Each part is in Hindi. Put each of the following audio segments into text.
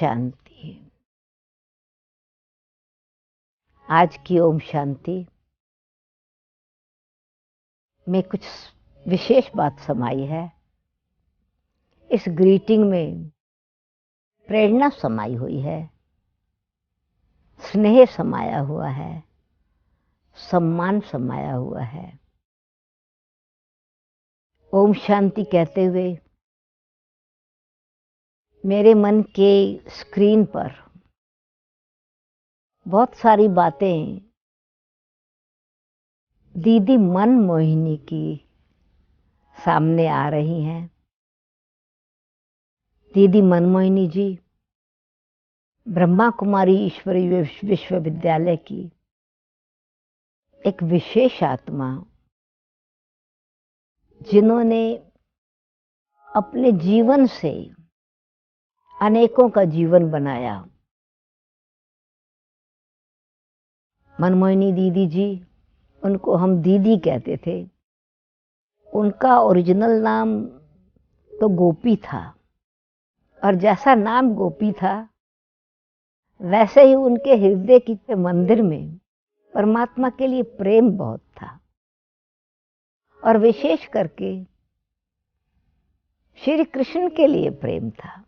शांति। आज की ओम शांति में कुछ विशेष बात समाई है। इस ग्रीटिंग में प्रेरणा समाई हुई है, स्नेह समाया हुआ है, सम्मान समाया हुआ है। ओम शांति कहते हुए मेरे मन के स्क्रीन पर बहुत सारी बातें दीदी मनमोहिनी की सामने आ रही हैं। दीदी मनमोहिनी जी ब्रह्मा कुमारी ईश्वरीय विश्वविद्यालय की एक विशेष आत्मा, जिन्होंने अपने जीवन से अनेकों का जीवन बनाया। मनमोहिनी दीदी जी, उनको हम दीदी कहते थे। उनका ओरिजिनल नाम तो गोपी था, और जैसा नाम गोपी था वैसे ही उनके हृदय के मंदिर में परमात्मा के लिए प्रेम बहुत था, और विशेष करके श्री कृष्ण के लिए प्रेम था।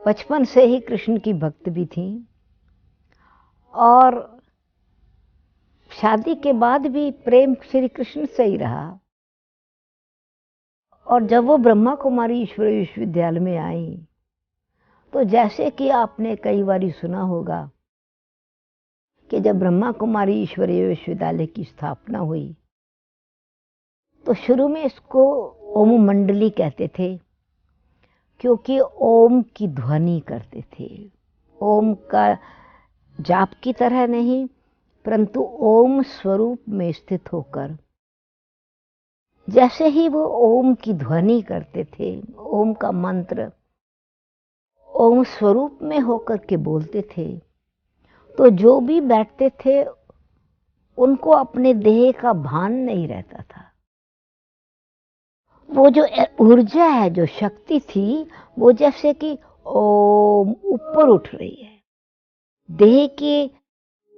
बचपन से ही कृष्ण की भक्त भी थी, और शादी के बाद भी प्रेम श्री कृष्ण से ही रहा। और जब वो ब्रह्मा कुमारी ईश्वरीय विश्वविद्यालय में आई, तो जैसे कि आपने कई बार सुना होगा कि जब ब्रह्मा कुमारी ईश्वरीय विश्वविद्यालय की स्थापना हुई तो शुरू में इसको ओम मंडली कहते थे, क्योंकि ओम की ध्वनि करते थे। ओम का जाप की तरह नहीं, परंतु ओम स्वरूप में स्थित होकर जैसे ही वो ओम की ध्वनि करते थे, ओम का मंत्र ओम स्वरूप में होकर के बोलते थे, तो जो भी बैठते थे उनको अपने देह का भान नहीं रहता था। वो जो ऊर्जा है, जो शक्ति थी, वो जैसे कि ओम ऊपर उठ रही है, देह के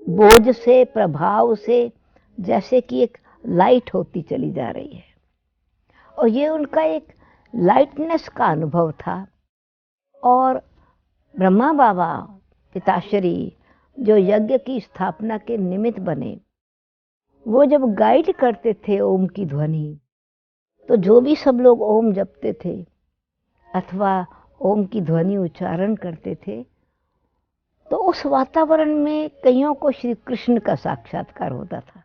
बोझ से, प्रभाव से, जैसे कि एक लाइट होती चली जा रही है। और ये उनका एक लाइटनेस का अनुभव था। और ब्रह्मा बाबा पिताश्री जो यज्ञ की स्थापना के निमित्त बने, वो जब गाइड करते थे ओम की ध्वनि, तो जो भी सब लोग ओम जपते थे अथवा ओम की ध्वनि उच्चारण करते थे, तो उस वातावरण में कईयों को श्री कृष्ण का साक्षात्कार होता था।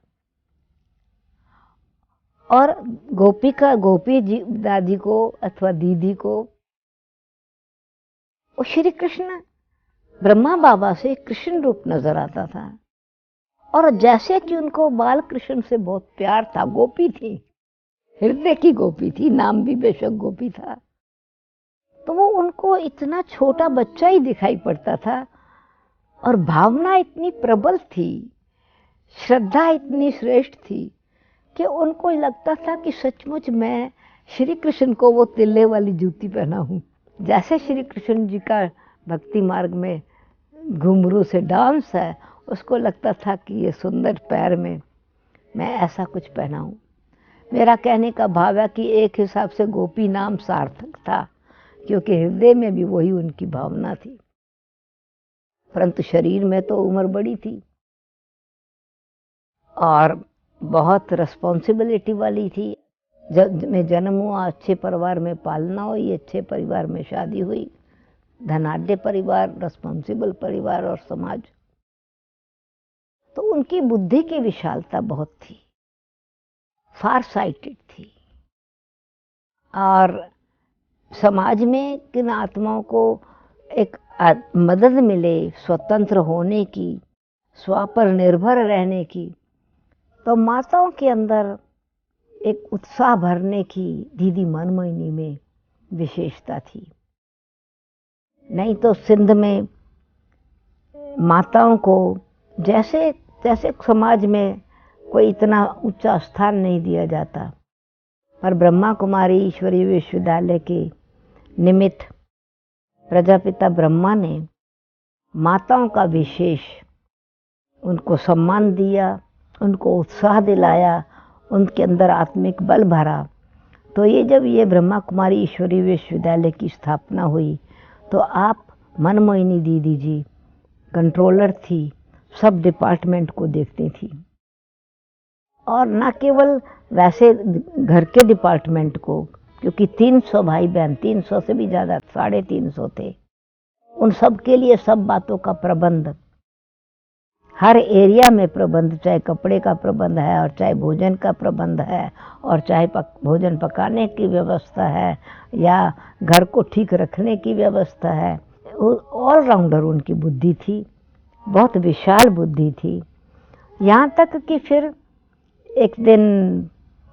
और गोपी जी दादी को अथवा दीदी को वो श्री कृष्ण ब्रह्मा बाबा से कृष्ण रूप नजर आता था। और जैसे कि उनको बाल कृष्ण से बहुत प्यार था, गोपी थी, हृदय की गोपी थी, नाम भी बेशक गोपी था, तो वो उनको इतना छोटा बच्चा ही दिखाई पड़ता था। और भावना इतनी प्रबल थी, श्रद्धा इतनी श्रेष्ठ थी कि उनको लगता था कि सचमुच मैं श्री कृष्ण को वो तिल्ले वाली जूती पहना हूँ। जैसे श्री कृष्ण जी का भक्ति मार्ग में घुंघरू से डांस है, उसको लगता था कि ये सुंदर पैर में मैं ऐसा कुछ पहना हूँ। मेरा कहने का भाव है कि एक हिसाब से गोपी नाम सार्थक था, क्योंकि हृदय में भी वही उनकी भावना थी, परंतु शरीर में तो उम्र बड़ी थी और बहुत रिस्पॉन्सिबिलिटी वाली थी। जब मैं जन्म हुआ, अच्छे परिवार में पालना हुई, अच्छे परिवार में शादी हुई, धनाढ्य परिवार, रिस्पॉन्सिबल परिवार और समाज। तो उनकी बुद्धि की विशालता बहुत थी, फार साइटेड थी। और समाज में किन आत्माओं को एक मदद मिले स्वतंत्र होने की, स्व पर निर्भर रहने की, तो माताओं के अंदर एक उत्साह भरने की दीदी मनमोहिनी में विशेषता थी। नहीं तो सिंध में माताओं को जैसे जैसे समाज में कोई इतना ऊंचा स्थान नहीं दिया जाता, पर ब्रह्मा कुमारी ईश्वरीय विश्वविद्यालय के निमित्त प्रजापिता ब्रह्मा ने माताओं का विशेष उनको सम्मान दिया, उनको उत्साह दिलाया, उनके अंदर आत्मिक बल भरा। तो ये ब्रह्मा कुमारी ईश्वरीय विश्वविद्यालय की स्थापना हुई तो आप मनमोहिनी दीदी जी कंट्रोलर थी, सब डिपार्टमेंट को देखती थी। और न केवल वैसे घर के डिपार्टमेंट को, क्योंकि 300 भाई बहन, 300 से भी ज़्यादा, 350 थे, उन सब के लिए सब बातों का प्रबंध, हर एरिया में प्रबंध, चाहे कपड़े का प्रबंध है और चाहे भोजन का प्रबंध है और चाहे भोजन पकाने की व्यवस्था है या घर को ठीक रखने की व्यवस्था है। ऑलराउंडर उनकी बुद्धि थी, बहुत विशाल बुद्धि थी। यहाँ तक कि फिर एक दिन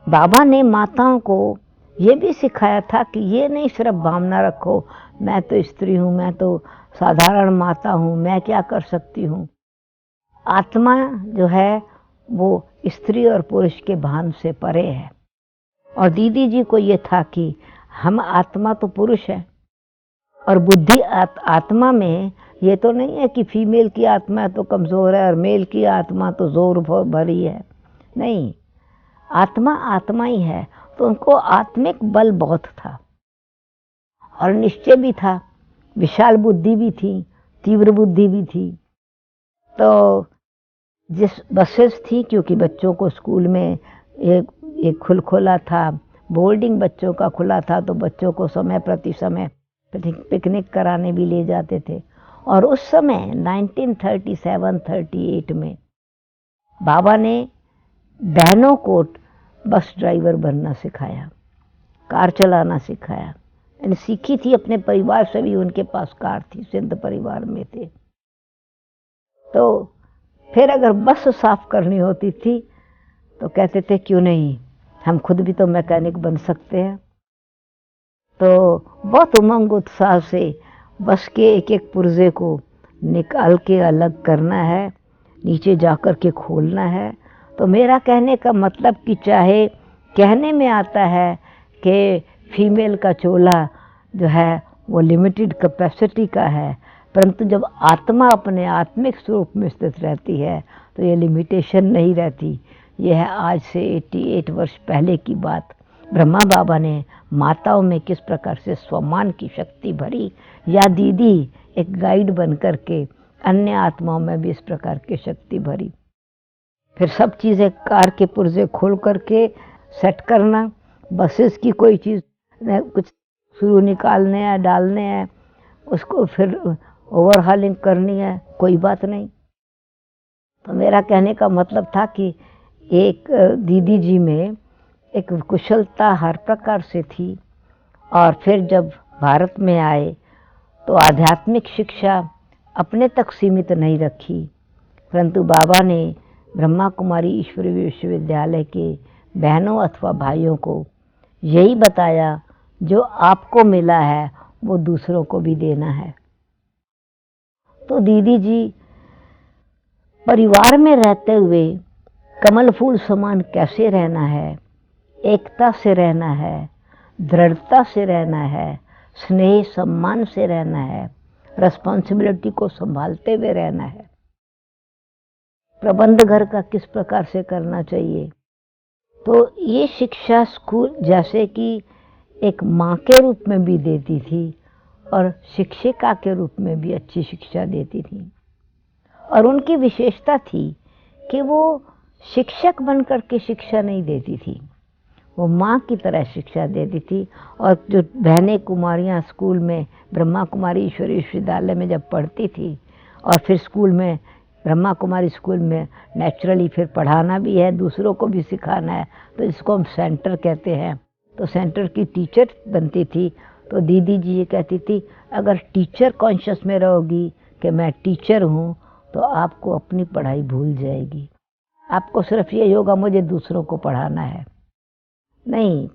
बाबा ने माताओं को ये भी सिखाया था कि ये नहीं सिर्फ भावना रखो, मैं तो स्त्री हूँ, मैं तो साधारण माता हूँ, मैं क्या कर सकती हूँ। आत्मा जो है वो स्त्री और पुरुष के भान से परे है। और दीदी जी को ये था कि हम आत्मा तो पुरुष है और बुद्धि आत्मा में ये तो नहीं है कि फीमेल की आत्मा तो कमज़ोर है और मेल की आत्मा तो जोर भरी है। नहीं, आत्मा आत्मा ही है। तो उनको आत्मिक बल बहुत था और निश्चय भी था, विशाल बुद्धि भी थी, तीव्र बुद्धि भी थी। तो जिस बसेस थी, क्योंकि बच्चों को स्कूल में एक खुला था, बोर्डिंग बच्चों का खुला था, तो बच्चों को समय प्रति समय पिकनिक कराने भी ले जाते थे। और उस समय 1937-38 में बाबा ने बहनों को बस ड्राइवर बनना सिखाया, कार चलाना सिखाया। मैंने सीखी थी अपने परिवार से भी, उनके पास कार थी, सिंध परिवार में थे। तो फिर अगर बस साफ करनी होती थी तो कहते थे क्यों नहीं, हम खुद भी तो मैकेनिक बन सकते हैं। तो बहुत उमंग उत्साह से बस के एक एक पुर्जे को निकाल के अलग करना है, नीचे जाकर के खोलना है। तो मेरा कहने का मतलब कि चाहे कहने में आता है कि फीमेल का चोला जो है वो लिमिटेड कैपेसिटी का है, परंतु जब आत्मा अपने आत्मिक स्वरूप में स्थित रहती है तो ये लिमिटेशन नहीं रहती। यह है आज से 88 वर्ष पहले की बात। ब्रह्मा बाबा ने माताओं में किस प्रकार से स्वमान की शक्ति भरी, या दीदी एक गाइड बन कर के अन्य आत्माओं में भी इस प्रकार की शक्ति भरी। फिर सब चीज़ें कार के पुर्जे खोल करके सेट करना, बसेस की कोई चीज़ कुछ शुरू निकालने हैं, डालने हैं, उसको फिर ओवरहालिंग करनी है, कोई बात नहीं। तो मेरा कहने का मतलब था कि एक दीदी जी में एक कुशलता हर प्रकार से थी। और फिर जब भारत में आए तो आध्यात्मिक शिक्षा अपने तक सीमित नहीं रखी, परंतु बाबा ने ब्रह्मा कुमारी ईश्वरीय विश्वविद्यालय के बहनों अथवा भाइयों को यही बताया, जो आपको मिला है वो दूसरों को भी देना है। तो दीदी जी परिवार में रहते हुए कमल फूल समान कैसे रहना है, एकता से रहना है, दृढ़ता से रहना है, स्नेह सम्मान से रहना है, रिस्पॉन्सिबिलिटी को संभालते हुए रहना है, प्रबंध घर का किस प्रकार से करना चाहिए। तो ये शिक्षा स्कूल जैसे कि एक माँ के रूप में भी देती थी और शिक्षिका के रूप में भी अच्छी शिक्षा देती थी। और उनकी विशेषता थी कि वो शिक्षक बनकर के शिक्षा नहीं देती थी, वो माँ की तरह शिक्षा देती थी। और जो बहनें कुमारियाँ स्कूल में ब्रह्मा कुमारी ईश्वरीय विश्वविद्यालय में जब पढ़ती थी और फिर स्कूल में ब्रह्मा कुमारी स्कूल में नेचुरली फिर पढ़ाना भी है, दूसरों को भी सिखाना है, तो इसको हम सेंटर कहते हैं। तो सेंटर की टीचर बनती थी। तो दीदी जी ये कहती थी, अगर टीचर कॉन्शियस में रहोगी कि मैं टीचर हूँ तो आपको अपनी पढ़ाई भूल जाएगी। आपको सिर्फ ये होगा मुझे दूसरों को पढ़ाना है। नहीं,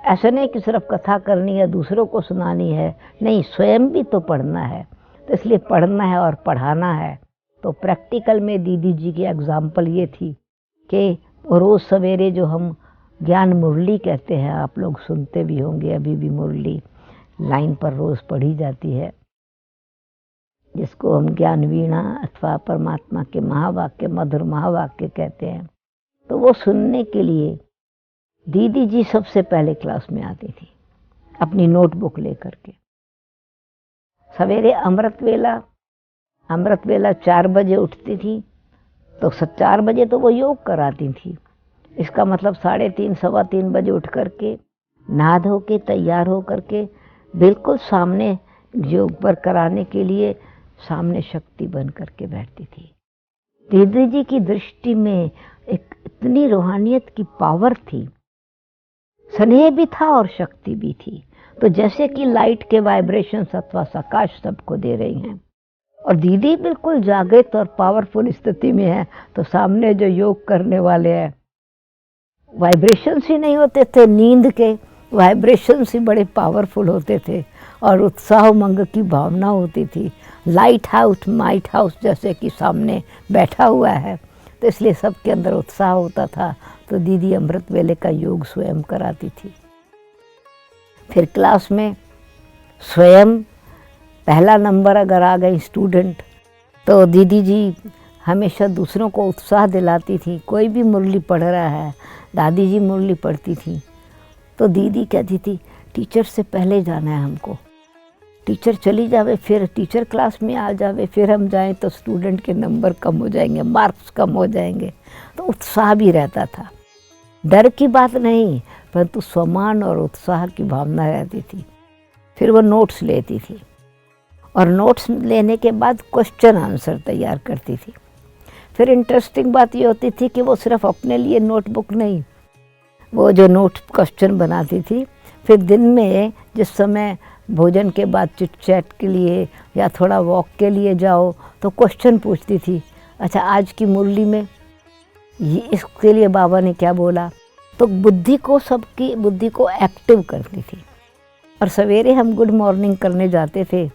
ऐसा नहीं कि सिर्फ कथा करनी है, दूसरों को सुनानी है, नहीं, स्वयं भी तो पढ़ना है। तो इसलिए पढ़ना है और पढ़ाना है। तो प्रैक्टिकल में दीदी जी की एग्जाम्पल ये थी कि रोज़ सवेरे जो हम ज्ञान मुरली कहते हैं, आप लोग सुनते भी होंगे, अभी भी मुरली लाइन पर रोज़ पढ़ी जाती है। जिसको हम ज्ञान वीणा अथवा परमात्मा के महावाक्य, मधुर महावाक्य कहते हैं, तो वो सुनने के लिए दीदी जी सबसे पहले क्लास में आती थी अपनी नोटबुक लेकर के। सवेरे अमृत वेला 4 बजे उठती थी, तो 4 बजे तो वो योग कराती थी। इसका मतलब 3:30 सवा 3 बजे उठ करके नहा धो के तैयार हो करके बिल्कुल सामने योग पर कराने के लिए सामने शक्ति बन करके बैठती थी। दीदी जी की दृष्टि में एक इतनी रूहानियत की पावर थी, स्नेह भी था और शक्ति भी थी। तो जैसे कि लाइट के वाइब्रेशन अथवा प्रकाश सबको दे रही हैं, और दीदी बिल्कुल जागृत और पावरफुल स्थिति में है, तो सामने जो योग करने वाले हैं वाइब्रेशंस ही नहीं होते थे, नींद के वाइब्रेशंस ही बड़े पावरफुल होते थे और उत्साह उमंग की भावना होती थी। लाइट हाउस जैसे कि सामने बैठा हुआ है, तो इसलिए सबके अंदर उत्साह होता था। तो दीदी अमृत वेले का योग स्वयं कराती थी। फिर क्लास में स्वयं पहला नंबर अगर आ गई स्टूडेंट, तो दीदी जी हमेशा दूसरों को उत्साह दिलाती थी। कोई भी मुरली पढ़ रहा है, दादी जी मुरली पढ़ती थी, तो दीदी कहती थी टीचर से पहले जाना है हमको, टीचर चली जावे फिर टीचर क्लास में आ जावे, फिर हम जाएं तो स्टूडेंट के नंबर कम हो जाएंगे, मार्क्स कम हो जाएंगे। तो उत्साह भी रहता था, डर की बात नहीं, परंतु सम्मान और उत्साह की भावना रहती थी। फिर वो नोट्स लेती थी और नोट्स लेने के बाद क्वेश्चन आंसर तैयार करती थी। फिर इंटरेस्टिंग बात ये होती थी कि वो सिर्फ अपने लिए नोटबुक नहीं, वो जो नोट क्वेश्चन बनाती थी, फिर दिन में जिस समय भोजन के बाद चिट चैट के लिए या थोड़ा वॉक के लिए जाओ तो क्वेश्चन पूछती थी, अच्छा आज की मुरली में ये इसके लिए बाबा ने क्या बोला। तो सबकी बुद्धि को एक्टिव करती थी। और सवेरे हम गुड मॉर्निंग करने जाते थे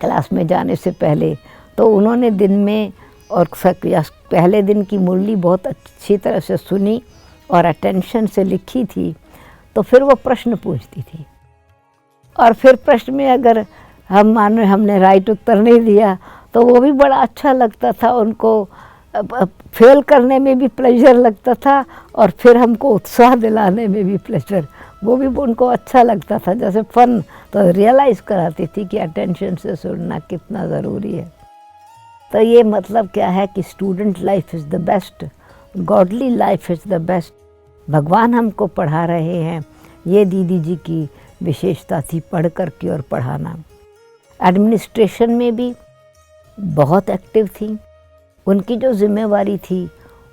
क्लास में जाने से पहले, तो उन्होंने दिन में और पहले दिन की मुरली बहुत अच्छी तरह से सुनी और अटेंशन से लिखी थी। तो फिर वो प्रश्न पूछती थी, और फिर प्रश्न में अगर हमने राइट उत्तर नहीं दिया तो वो भी बड़ा अच्छा लगता था उनको, फेल करने में भी प्लेजर लगता था और फिर हमको उत्साह दिलाने में भी प्लेजर, वो भी उनको अच्छा लगता था, जैसे फन। तो रियलाइज़ कराती थी कि अटेंशन से सुनना कितना ज़रूरी है। तो ये मतलब क्या है कि student life is the best, godly life is the best. भगवान हमको पढ़ा रहे हैं, ये दीदी जी की विशेषता थी, पढ़ कर के और पढ़ाना। एडमिनिस्ट्रेशन में भी बहुत एक्टिव थी। उनकी जो जिम्मेवारी थी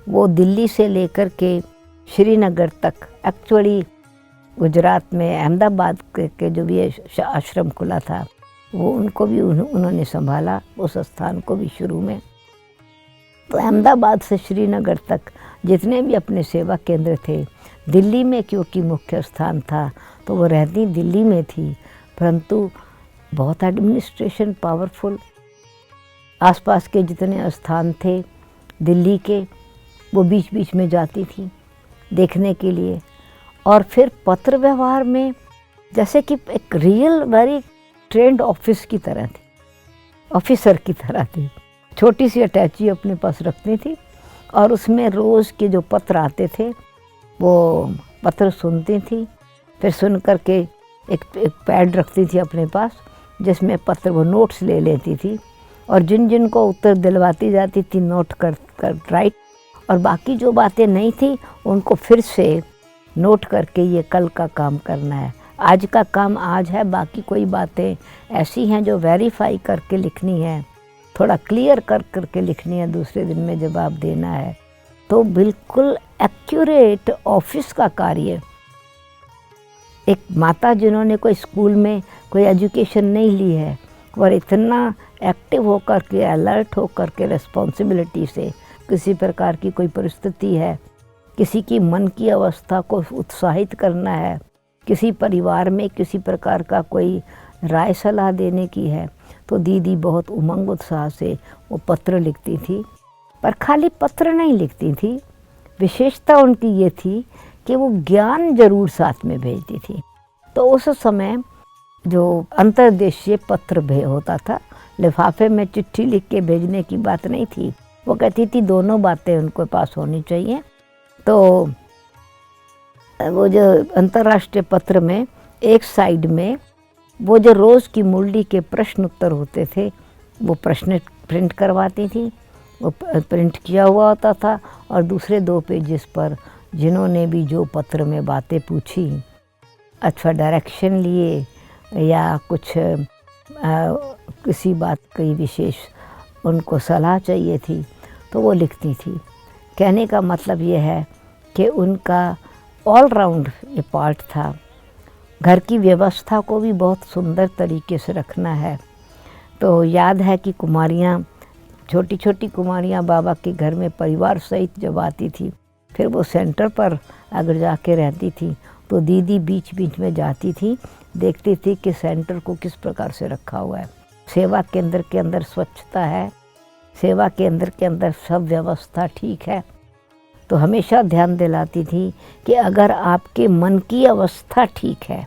वो दिल्ली से लेकर के श्रीनगर तक, एक्चुअली गुजरात में अहमदाबाद के जो भी आश्रम खुला था वो उनको भी उन्होंने संभाला, उस स्थान को भी शुरू में। तो अहमदाबाद से श्रीनगर तक जितने भी अपने सेवा केंद्र थे, दिल्ली में क्योंकि मुख्य स्थान था तो वो रहती दिल्ली में थी, परंतु बहुत एडमिनिस्ट्रेशन पावरफुल। आसपास के जितने स्थान थे दिल्ली के, वो बीच बीच में जाती थी देखने के लिए। और फिर पत्र व्यवहार में जैसे कि एक रियल वेरी ट्रेंड ऑफिस की तरह थी, ऑफिसर की तरह थी। छोटी सी अटैची अपने पास रखती थी और उसमें रोज़ के जो पत्र आते थे वो पत्र सुनती थी। फिर सुन कर के एक पैड रखती थी अपने पास जिसमें पत्र वो नोट्स ले लेती थी, और जिन जिन को उत्तर दिलवाती जाती थी नोट कर राइट, और बाकी जो बातें नहीं थी उनको फिर से नोट करके ये कल का काम करना है, आज का काम आज है, बाकी कोई बातें ऐसी हैं जो वेरीफाई करके लिखनी है, थोड़ा क्लियर कर करके लिखनी है, दूसरे दिन में जवाब देना है। तो बिल्कुल एक्यूरेट ऑफिस का कार्य। एक माता जिन्होंने कोई स्कूल में कोई एजुकेशन नहीं ली है और इतना एक्टिव होकर के, अलर्ट होकर के, रिस्पॉन्सिबिलिटी से, किसी प्रकार की कोई परिस्थिति है, किसी की मन की अवस्था को उत्साहित करना है, किसी परिवार में किसी प्रकार का कोई राय सलाह देने की है, तो दीदी बहुत उमंग उत्साह से वो पत्र लिखती थी। पर खाली पत्र नहीं लिखती थी, विशेषता उनकी ये थी कि वो ज्ञान जरूर साथ में भेजती थी। तो उस समय जो अंतर्देशीय पत्र होता था, लिफाफे में चिट्ठी लिख के भेजने की बात नहीं थी। वो कहती थी दोनों बातें उनको पास होनी चाहिए। तो वो जो अंतर्राष्ट्रीय पत्र में एक साइड में वो जो रोज़ की मुरली के प्रश्न उत्तर होते थे वो प्रश्न प्रिंट करवाती थी, वो प्रिंट किया हुआ होता था, और दूसरे 2 पेजेस पर जिन्होंने भी जो पत्र में बातें पूछी अथवा डायरेक्शन लिए या कुछ किसी बात की विशेष उनको सलाह चाहिए थी तो वो लिखती थी। कहने का मतलब ये है कि उनका ऑल राउंड ये पार्ट था। घर की व्यवस्था को भी बहुत सुंदर तरीके से रखना है। तो याद है कि कुमारियाँ, छोटी छोटी कुमारियाँ बाबा के घर में परिवार सहित जब आती थी, फिर वो सेंटर पर अगर जाके रहती थी तो दीदी बीच बीच में जाती थी, देखती थी कि सेंटर को किस प्रकार से रखा हुआ है, सेवा केंद्र के अंदर स्वच्छता है, सेवा केंद्र के अंदर सब व्यवस्था ठीक है। तो हमेशा ध्यान दिलाती थी कि अगर आपके मन की अवस्था ठीक है,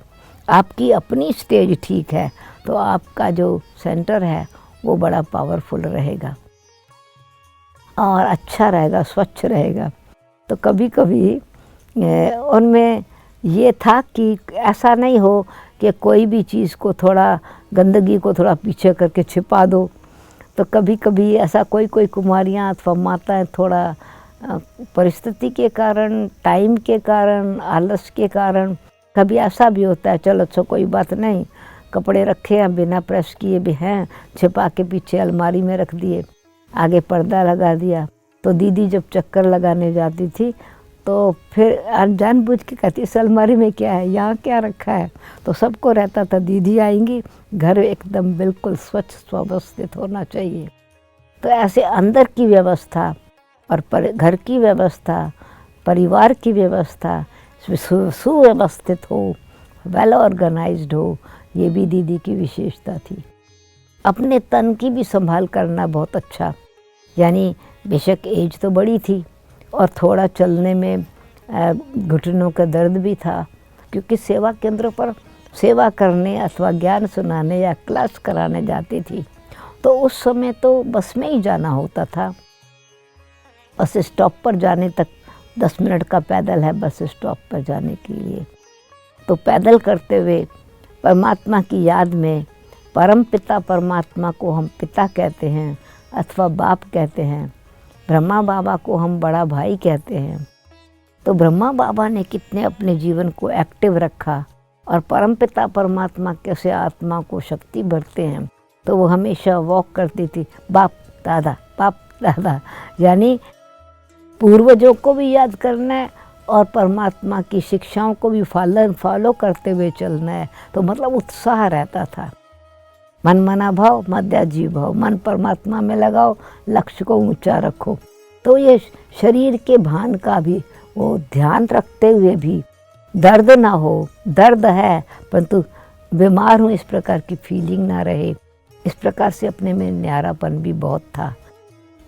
आपकी अपनी स्टेज ठीक है, तो आपका जो सेंटर है वो बड़ा पावरफुल रहेगा और अच्छा रहेगा, स्वच्छ रहेगा। तो कभी कभी उनमें ये था कि ऐसा नहीं हो कि कोई भी चीज़ को थोड़ा, गंदगी को थोड़ा पीछे करके छिपा दो। तो कभी कभी ऐसा कोई कुमारियाँ अथवा माताएं थोड़ा परिस्थिति के कारण, टाइम के कारण, आलस के कारण, कभी ऐसा भी होता है, चलो अच्छा कोई बात नहीं, कपड़े रखे हैं बिना प्रेस किए भी हैं, छिपा के पीछे अलमारी में रख दिए, आगे पर्दा लगा दिया। तो दीदी जब चक्कर लगाने जाती थी तो फिर जानबूझ के कहती इस अलमारी में क्या है, यहाँ क्या रखा है। तो सबको रहता था दीदी आएंगी, घर एकदम बिल्कुल स्वच्छ सुव्यवस्थित होना चाहिए। तो ऐसे अंदर की व्यवस्था और घर की व्यवस्था, परिवार की व्यवस्था सुव्यवस्थित हो, वेल ऑर्गेनाइज्ड हो, ये भी दीदी की विशेषता थी। अपने तन की भी संभाल करना बहुत अच्छा, यानी बेशक एज तो बड़ी थी और थोड़ा चलने में घुटनों का दर्द भी था, क्योंकि सेवा केंद्र पर सेवा करने अथवा ज्ञान सुनाने या क्लास कराने जाती थी। तो उस समय तो बस में ही जाना होता था। बस स्टॉप पर जाने तक 10 मिनट का पैदल है बस स्टॉप पर जाने के लिए। तो पैदल करते हुए परमात्मा की याद में, परम पिता परमात्मा को हम पिता कहते हैं अथवा बाप कहते हैं, ब्रह्मा बाबा को हम बड़ा भाई कहते हैं। तो ब्रह्मा बाबा ने कितने अपने जीवन को एक्टिव रखा और परम पिता परमात्मा कैसे आत्मा को शक्ति भरते हैं। तो वो हमेशा वॉक करती थी, बाप दादा, यानी पूर्वजों को भी याद करना है और परमात्मा की शिक्षाओं को भी फॉलो करते हुए चलना है। तो मतलब उत्साह रहता था। मन मना भाव मध्या जी भाव, मन परमात्मा में लगाओ, लक्ष्य को ऊंचा रखो। तो ये शरीर के भान का भी वो ध्यान रखते हुए भी दर्द ना हो, दर्द है परंतु बीमार हूँ इस प्रकार की फीलिंग ना रहे, इस प्रकार से अपने में न्यारापन भी बहुत था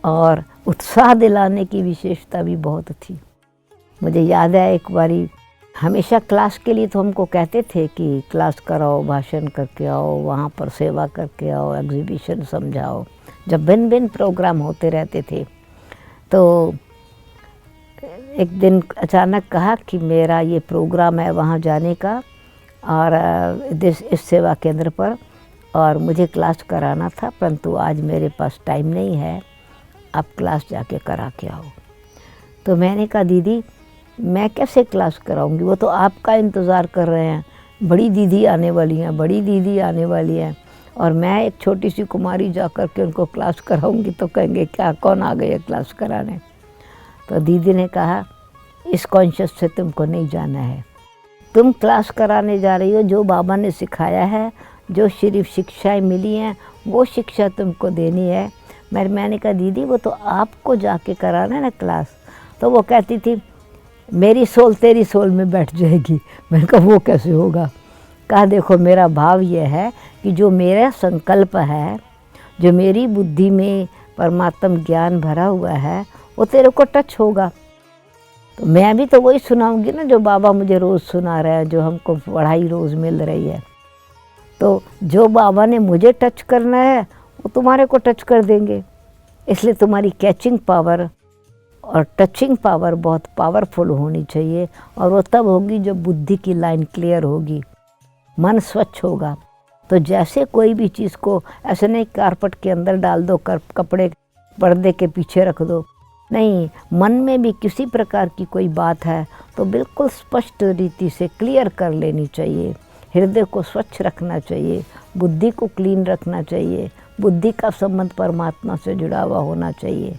और उत्साह दिलाने की विशेषता भी बहुत थी। मुझे याद है एक बारी, हमेशा क्लास के लिए तो हमको कहते थे कि क्लास कराओ, भाषण करके आओ, वहाँ पर सेवा करके आओ, एग्जीबिशन समझाओ, जब भिन्न भिन्न प्रोग्राम होते रहते थे। तो एक दिन अचानक कहा कि मेरा ये प्रोग्राम है वहाँ जाने का और इस सेवा केंद्र पर, और मुझे क्लास कराना था, परंतु आज मेरे पास टाइम नहीं है, आप क्लास जाके करा के आओ। तो मैंने कहा दीदी मैं कैसे क्लास कराऊंगी, वो तो आपका इंतज़ार कर रहे हैं, बड़ी दीदी आने वाली हैं, बड़ी दीदी आने वाली हैं, और मैं एक छोटी सी कुमारी जा कर के उनको क्लास कराऊंगी तो कहेंगे क्या, कौन आ गई है क्लास कराने। तो दीदी ने कहा इस कॉन्शियस से तुमको नहीं जाना है, तुम क्लास कराने जा रही हो, जो बाबा ने सिखाया है, जो सिर्फ शिक्षाएं मिली हैं वो शिक्षा तुमको देनी है। मैंने कहा दीदी वो तो आपको जाके कराना है ना क्लास। तो वो कहती थी मेरी सोल तेरी सोल में बैठ जाएगी। मैंने कहा वो कैसे होगा। कहा देखो मेरा भाव ये है कि जो मेरा संकल्प है, जो मेरी बुद्धि में परमात्म ज्ञान भरा हुआ है, वो तेरे को टच होगा। तो मैं भी तो वही सुनाऊंगी ना जो बाबा मुझे रोज़ सुना रहे हैं, जो हमको पढ़ाई रोज़ मिल रही है। तो जो बाबा ने मुझे टच करना है वो तुम्हारे को टच कर देंगे। इसलिए तुम्हारी कैचिंग पावर और टचिंग पावर बहुत पावरफुल होनी चाहिए, और वो तब होगी जब बुद्धि की लाइन क्लियर होगी, मन स्वच्छ होगा। तो जैसे कोई भी चीज़ को ऐसे नहीं कारपेट के अंदर डाल दो, कपड़े पर्दे के पीछे रख दो, नहीं, मन में भी किसी प्रकार की कोई बात है तो बिल्कुल स्पष्ट रीति से क्लियर कर लेनी चाहिए। हृदय को स्वच्छ रखना चाहिए, बुद्धि को क्लीन रखना चाहिए, बुद्धि का संबंध परमात्मा से जुड़ा हुआ होना चाहिए।